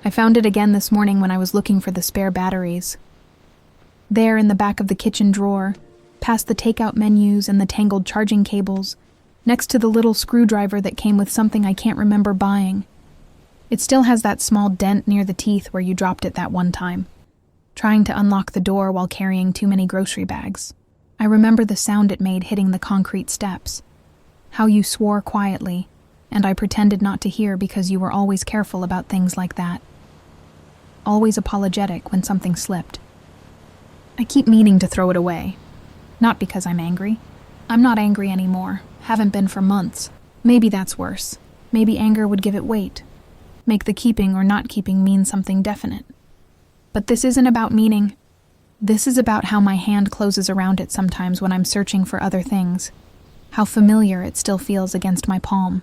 I found it again this morning when I was looking for the spare batteries. There in the back of the kitchen drawer, past the takeout menus and the tangled charging cables, next to the little screwdriver that came with something I can't remember buying. It still has that small dent near the teeth where you dropped it that one time, trying to unlock the door while carrying too many grocery bags. I remember the sound it made hitting the concrete steps, how you swore quietly, and I pretended not to hear because you were always careful about things like that. Always apologetic when something slipped. I keep meaning to throw it away. Not because I'm angry. I'm not angry anymore. Haven't been for months. Maybe that's worse. Maybe anger would give it weight. Make the keeping or not keeping mean something definite. But this isn't about meaning. This is about how my hand closes around it sometimes when I'm searching for other things. How familiar it still feels against my palm.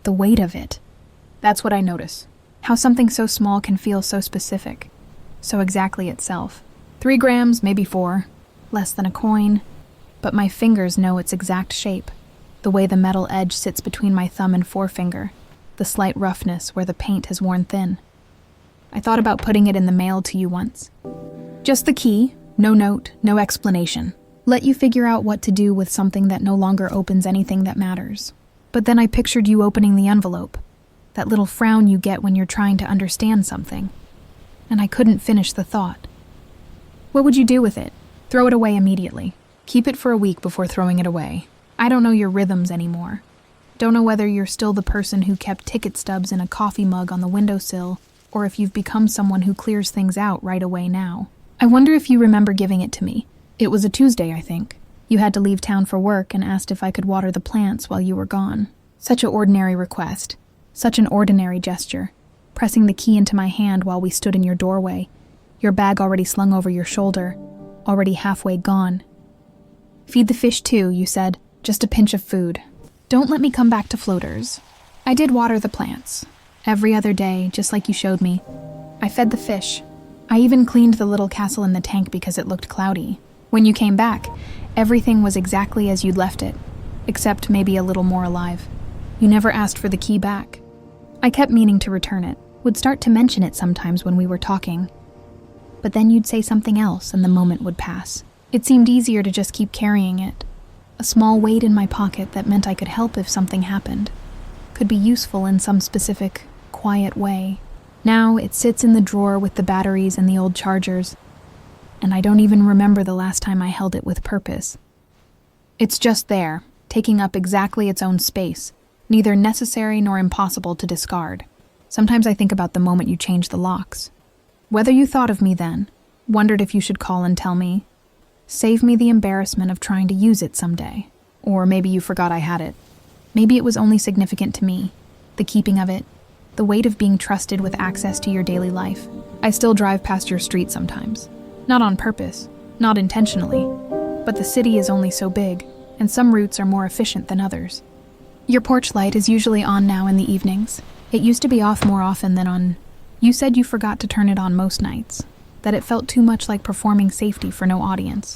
The weight of it. That's what I notice. How something so small can feel so specific. So exactly itself. 3 grams, maybe 4. Less than a coin. But my fingers know its exact shape. The way the metal edge sits between my thumb and forefinger. The slight roughness where the paint has worn thin. I thought about putting it in the mail to you once. Just the key, no note, no explanation. Let you figure out what to do with something that no longer opens anything that matters. But then I pictured you opening the envelope. That little frown you get when you're trying to understand something. And I couldn't finish the thought. What would you do with it? Throw it away immediately. Keep it for a week before throwing it away. I don't know your rhythms anymore. Don't know whether you're still the person who kept ticket stubs in a coffee mug on the windowsill, or if you've become someone who clears things out right away now. I wonder if you remember giving it to me. It was a Tuesday, I think. You had to leave town for work and asked if I could water the plants while you were gone. Such an ordinary request. Such an ordinary gesture. Pressing the key into my hand while we stood in your doorway. Your bag already slung over your shoulder. Already halfway gone. Feed the fish too, you said. Just a pinch of food. Don't let me come back to floaters. I did water the plants. Every other day, just like you showed me. I fed the fish. I even cleaned the little castle in the tank because it looked cloudy. When you came back, everything was exactly as you'd left it, except maybe a little more alive. You never asked for the key back. I kept meaning to return it, would start to mention it sometimes when we were talking. But then you'd say something else and the moment would pass. It seemed easier to just keep carrying it. A small weight in my pocket that meant I could help if something happened. Could be useful in some specific, quiet way. Now it sits in the drawer with the batteries and the old chargers, and I don't even remember the last time I held it with purpose. It's just there, taking up exactly its own space, neither necessary nor impossible to discard. Sometimes I think about the moment you changed the locks. Whether you thought of me then, wondered if you should call and tell me, save me the embarrassment of trying to use it someday. Or maybe you forgot I had it. Maybe it was only significant to me, the keeping of it, the weight of being trusted with access to your daily life. I still drive past your street sometimes. Not on purpose, not intentionally, but the city is only so big, and some routes are more efficient than others. Your porch light is usually on now in the evenings. It used to be off more often than on. You said you forgot to turn it on most nights, that it felt too much like performing safety for no audience.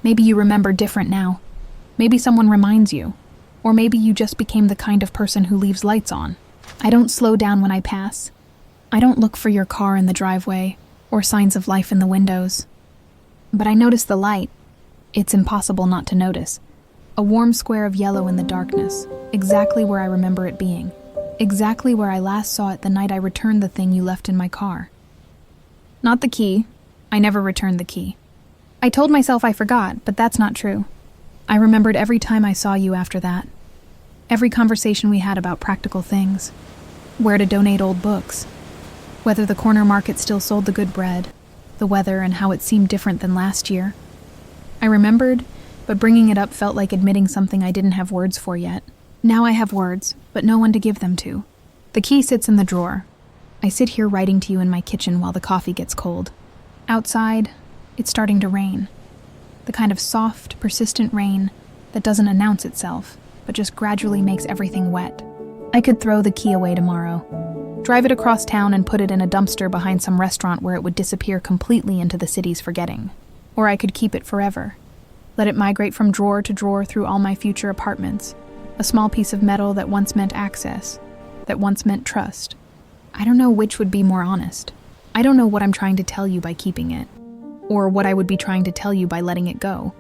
Maybe you remember different now. Maybe someone reminds you. Or maybe you just became the kind of person who leaves lights on. I don't slow down when I pass. I don't look for your car in the driveway, or signs of life in the windows. But I notice the light. It's impossible not to notice. A warm square of yellow in the darkness, exactly where I remember it being. Exactly where I last saw it the night I returned the thing you left in my car. Not the key. I never returned the key. I told myself I forgot, but that's not true. I remembered every time I saw you after that. Every conversation we had about practical things. Where to donate old books. Whether the corner market still sold the good bread. The weather and how it seemed different than last year. I remembered, but bringing it up felt like admitting something I didn't have words for yet. Now I have words, but no one to give them to. The key sits in the drawer. I sit here writing to you in my kitchen while the coffee gets cold. Outside, it's starting to rain. The kind of soft, persistent rain that doesn't announce itself, but just gradually makes everything wet. I could throw the key away tomorrow. Drive it across town and put it in a dumpster behind some restaurant where it would disappear completely into the city's forgetting. Or I could keep it forever. Let it migrate from drawer to drawer through all my future apartments. A small piece of metal that once meant access, that once meant trust. I don't know which would be more honest. I don't know what I'm trying to tell you by keeping it, or what I would be trying to tell you by letting it go.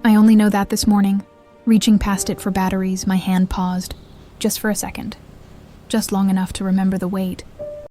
I only know that this morning, reaching past it for batteries, my hand paused, just for a second. Just long enough to remember the weight,